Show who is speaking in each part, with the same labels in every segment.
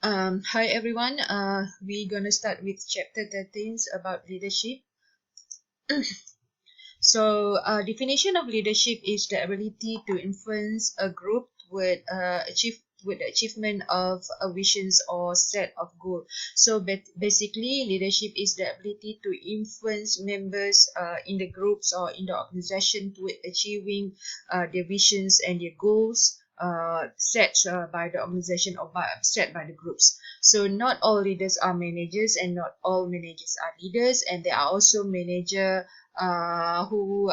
Speaker 1: Hi everyone. We're gonna start with chapter 13 about leadership. Definition of leadership is the ability to influence a group with the achievement of a visions or set of goals. Basically, leadership is the ability to influence members in the groups or in the organization to achieving their visions and their goals set by the organization or set by the groups. So not all leaders are managers and not all managers are leaders, and there are also managers who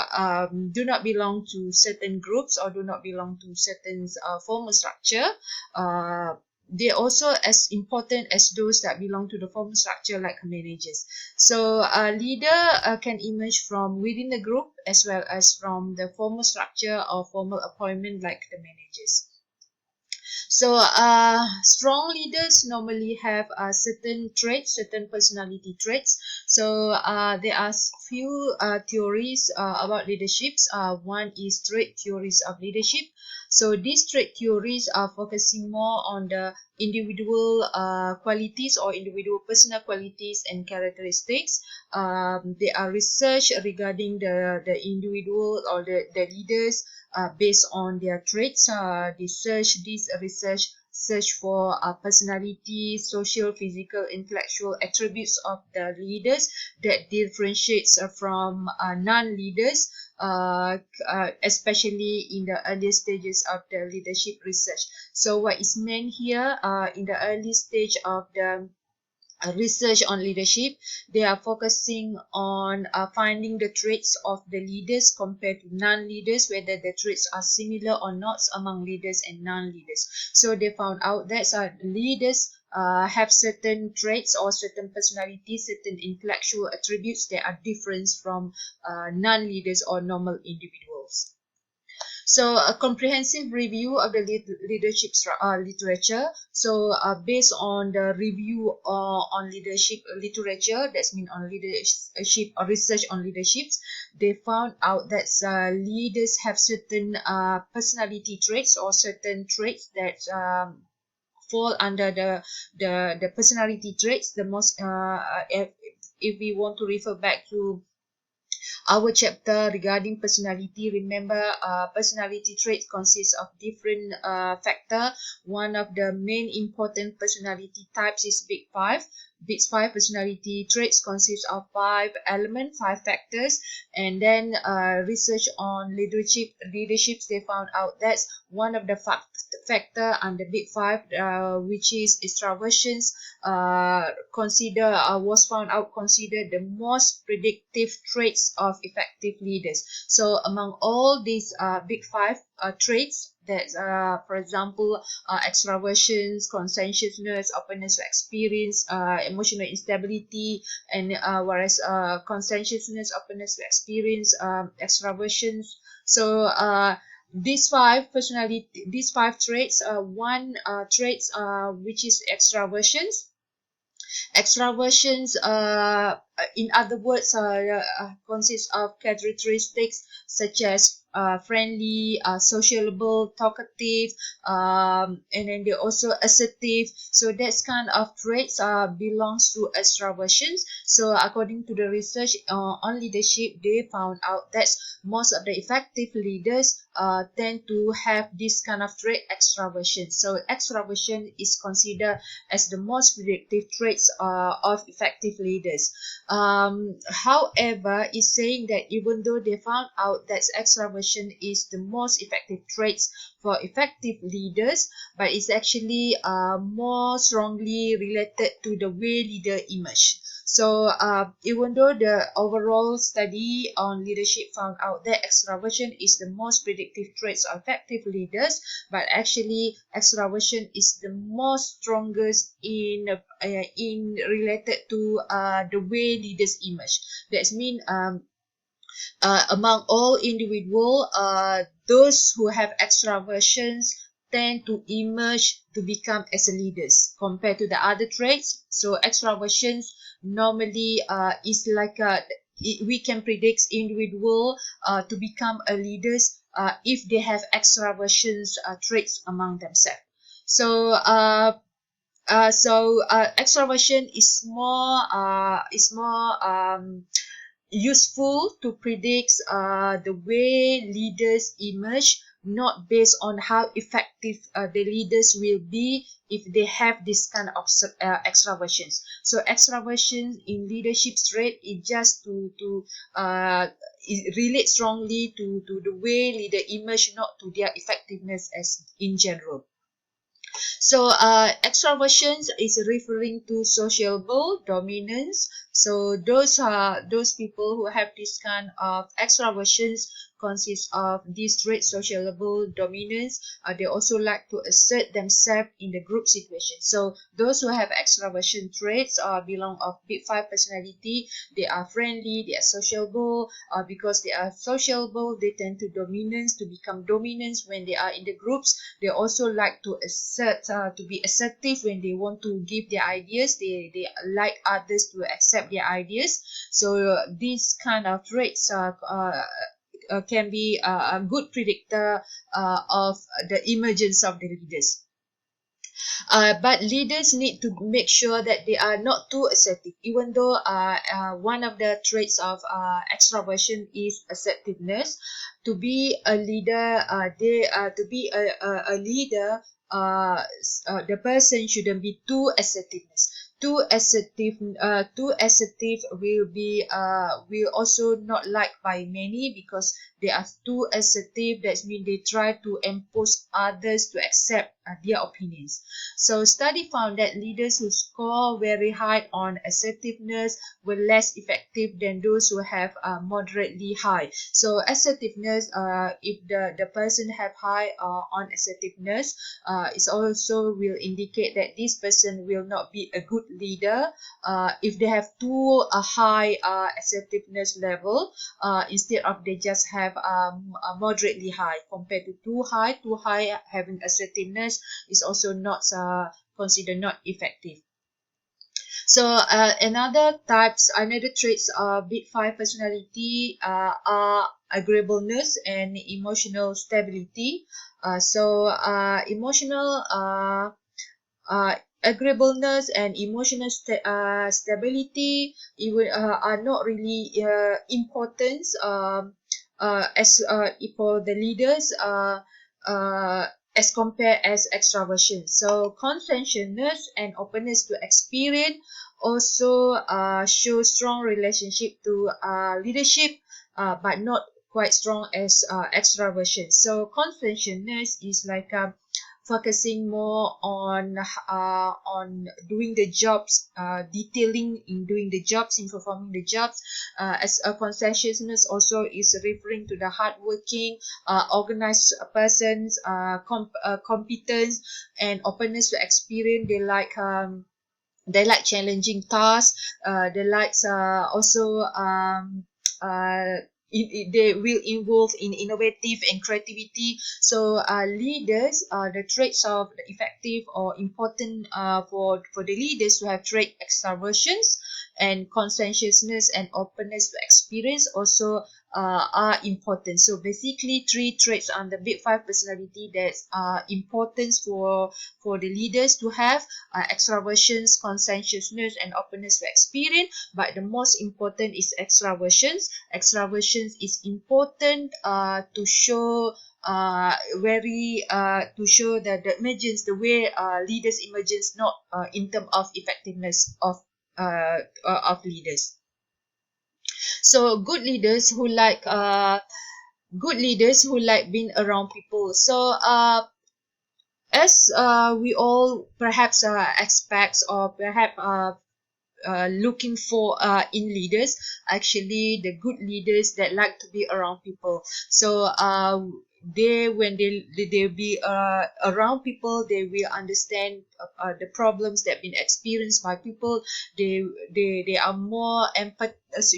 Speaker 1: do not belong to certain groups or do not belong to certain formal structure. Uh, they're also as important as those that belong to the formal structure like managers. So a leader can emerge from within the group as well as from the formal structure or formal appointment like the managers. Strong leaders normally have certain traits, certain personality traits. There are few theories about leaderships. One is trait theories of leadership. So, these trait theories are focusing more on the individual qualities or individual personal qualities and characteristics. There are research regarding the individual or the leaders based on their traits. This research search for personality, social, physical, intellectual attributes of the leaders that differentiates from non-leaders, especially in the early stages of the leadership research. So what is meant here in the early stage of the research on leadership, they are focusing on finding the traits of the leaders compared to non-leaders, whether the traits are similar or not among leaders and non-leaders. So they found out that leaders have certain traits or certain personalities, certain intellectual attributes that are different from non-leaders or normal individuals. So a comprehensive review of the leadership literature. Based on the review on leadership literature, that's mean on leadership or research on leaderships, they found out that leaders have certain personality traits or certain traits that fall under the personality traits. The most if we want to refer back to our chapter regarding personality, remember personality trait consists of different factor. One of the main important personality types is big five. Big five personality traits consist of five elements, five factors. And then research on leaderships, they found out that's one of the factor under big five, which is extraversions, was found out considered the most predictive traits of effective leaders. So among all these big five traits, that for example extraversions, conscientiousness, openness to experience, emotional instability, and whereas conscientiousness, openness to experience, extraversions. These five traits, one traits which is extraversions. Extraversions, in other words, consists of characteristics such as friendly, sociable, talkative, and then they're also assertive. So that's kind of traits belongs to extraversions. So according to the research on leadership, they found out that most of the effective leaders tend to have this kind of trait, extraversion. So extraversion is considered as the most predictive traits of effective leaders. However, it's saying that even though they found out that extraversion is the most effective traits for effective leaders, but it's actually more strongly related to the way leader emerge. Even though the overall study on leadership found out that extraversion is the most predictive traits of effective leaders, but actually extraversion is the most strongest in related to the way leaders emerge. That means among all individual, those who have extraversions tend to emerge to become as a leaders compared to the other traits. So extraversions normally is like we can predict individual to become a leaders if they have extraversions traits among themselves. So Extraversion is more useful to predict the way leaders emerge, not based on how effective the leaders will be if they have this kind of extraversions. So extraversion in leadership trait is just to it relates strongly to the way leader emerge, not to their effectiveness as in general. So extroversions is referring to sociable dominance. So those people who have this kind of extroversions consist of this trait, sociable dominance. They also like to assert themselves in the group situation. So those who have extroversion traits belong of big five personality. They are friendly, they are sociable. Because they are sociable, they tend to dominance, to become dominant when they are in the groups. They also like to assert, to be assertive when they want to give their ideas. They like others to accept their ideas. So these kind of traits can be a good predictor of the emergence of the leaders. But leaders need to make sure that they are not too assertive, even though one of the traits of extroversion is assertiveness. To be a leader, to be a leader, the person shouldn't be too assertiveness. Too assertive will also not liked by many because they are too assertive. That means they try to impose others to accept their opinions. So study found that leaders who score very high on assertiveness were less effective than those who have moderately high. So assertiveness, if the person have high on assertiveness, it also will indicate that this person will not be a good leader. If they have too high assertiveness level, instead of they just have a moderately high compared to too high having assertiveness is also not considered not effective. So another traits of big five personality are agreeableness and emotional stability. Emotional agreeableness and emotional stability even are not really important as for the leaders as compared as extraversion. So conscientiousness and openness to experience also show strong relationship to leadership, but not quite strong as extraversion. So conscientiousness is like focusing more on doing the jobs, detailing in doing the jobs, in performing the jobs. As a conscientiousness also is referring to the hardworking, organized persons, competence and openness to experience. They like challenging tasks. They like also they will involve in innovative and creativity. So leaders, the traits of the effective or important for the leaders to have trait extraversions and conscientiousness and openness to experience also are important. So basically three traits on the big five personality that are important for the leaders to have: extraversions, conscientiousness and openness to experience. But the most important is extraversions. Extraversions is important to show to show that the emergence, the way leaders emergence, not in terms of effectiveness of leaders. So good leaders who like being around people. So as we all perhaps expect or perhaps looking for in leaders, actually the good leaders that like to be around people. So they when they be around people, they will understand the problems that been experienced by people. They are more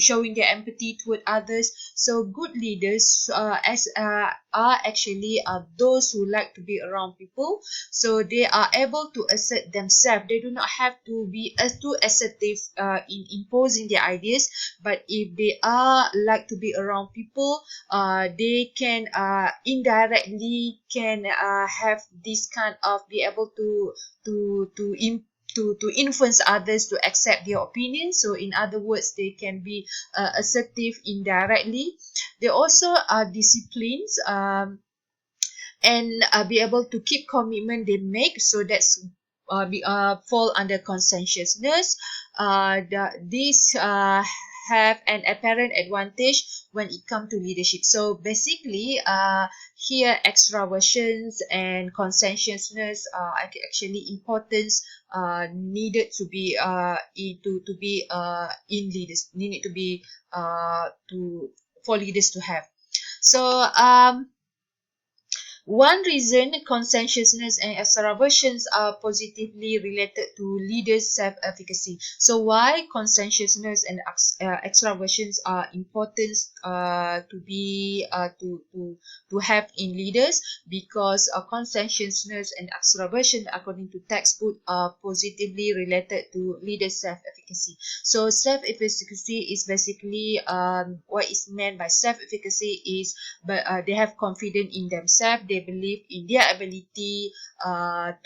Speaker 1: showing their empathy toward others. So good leaders are actually those who like to be around people. So they are able to assert themselves. They do not have to be too assertive in imposing their ideas. But if they are like to be around people, they can indirectly can have this kind of be able to to influence others to accept their opinion. So in other words, they can be assertive indirectly. They also are disciplined, and be able to keep commitment they make. So that's fall under conscientiousness. These have an apparent advantage when it comes to leadership. So basically, here extraversions and conscientiousness are actually importance needed to be to be in leaders, need to be to for leaders to have. So one reason conscientiousness and extraversions are positively related to leaders' self-efficacy. So why conscientiousness and extraversions are important to be to have in leaders? Because conscientiousness and extraversion, according to textbook, are positively related to leaders' self-efficacy. So self-efficacy is basically what is meant by self-efficacy is, but they have confidence in themselves. They believe in their ability their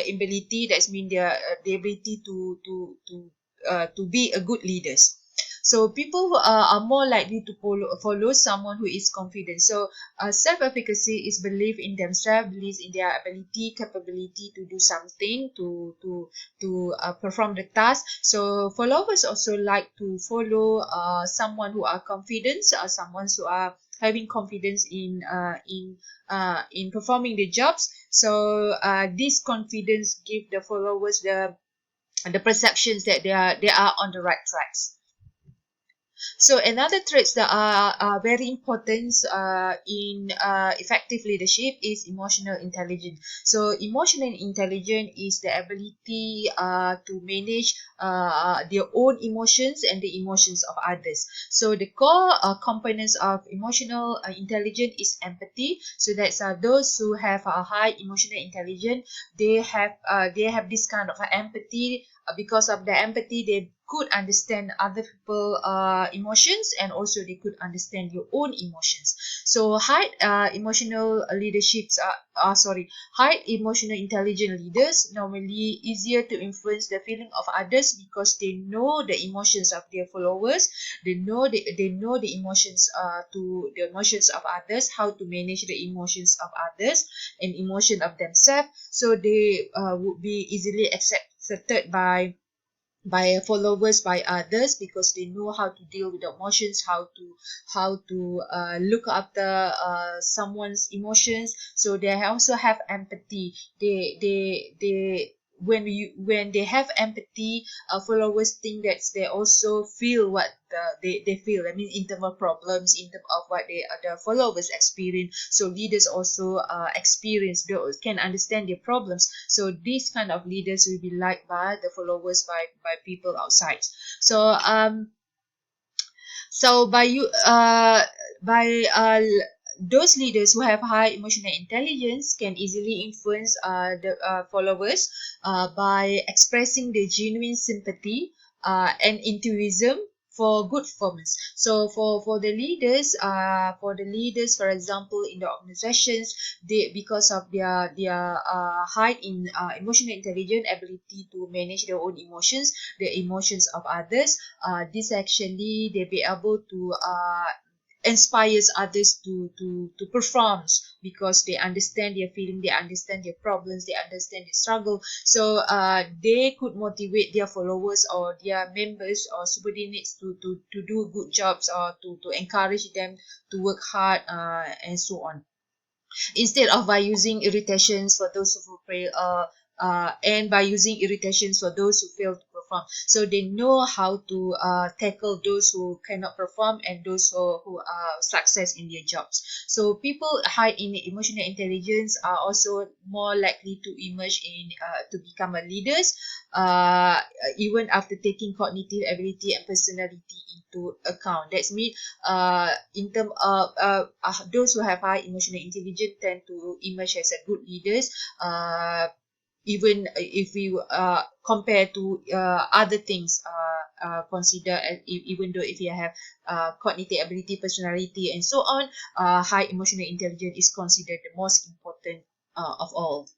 Speaker 1: ability. That's mean the ability to be a good leaders. So people who are more likely to follow someone who is confident. So self-efficacy is belief in themselves, believes in their ability, capability to do something, to perform the task. So followers also like to follow someone who are confident, someone who are having confidence in performing the jobs. So this confidence give the followers the perceptions that they are on the right tracks. So another traits that are very important in effective leadership is emotional intelligence. So emotional intelligence is the ability to manage their own emotions and the emotions of others. So the core components of emotional intelligence is empathy. So that's those who have a high emotional intelligence, they have this kind of empathy. Because of the empathy, they could understand other people emotions, and also they could understand your own emotions. So high emotional leaderships high emotional intelligent leaders normally easier to influence the feeling of others, because they know the emotions of their followers. They know the emotions to the emotions of others, how to manage the emotions of others and emotion of themselves. So they would be easily accepted by followers, by others, because they know how to deal with the emotions, how to look after someone's emotions. So they also have empathy. They when they have empathy, followers think that they also feel what they feel. I mean, in terms of problems, in terms of what the followers experience. So leaders also experience, they can understand their problems. So these kind of leaders will be liked by the followers, by people outside. So so by those leaders who have high emotional intelligence can easily influence the followers by expressing their genuine sympathy and enthusiasm for good performance. So for the leaders, for example, in the organizations, they, because of their high in emotional intelligence, ability to manage their own emotions, the emotions of others, this actually they be able to inspires others to perform, because they understand their feeling, they understand their problems, they understand their struggle. So they could motivate their followers or their members or subordinates to do good jobs, or to encourage them to work hard, and so on, instead of by using irritations for those who fail, and by using irritations for those who fail to perform. So they know how to tackle those who cannot perform and those who are success in their jobs. So people high in emotional intelligence are also more likely to emerge in to become a leaders, uh, even after taking cognitive ability and personality into account. That's mean in terms of those who have high emotional intelligence tend to emerge as a good leaders, even if we compare to other things, consider even though if you have cognitive ability, personality, and so on, high emotional intelligence is considered the most important of all.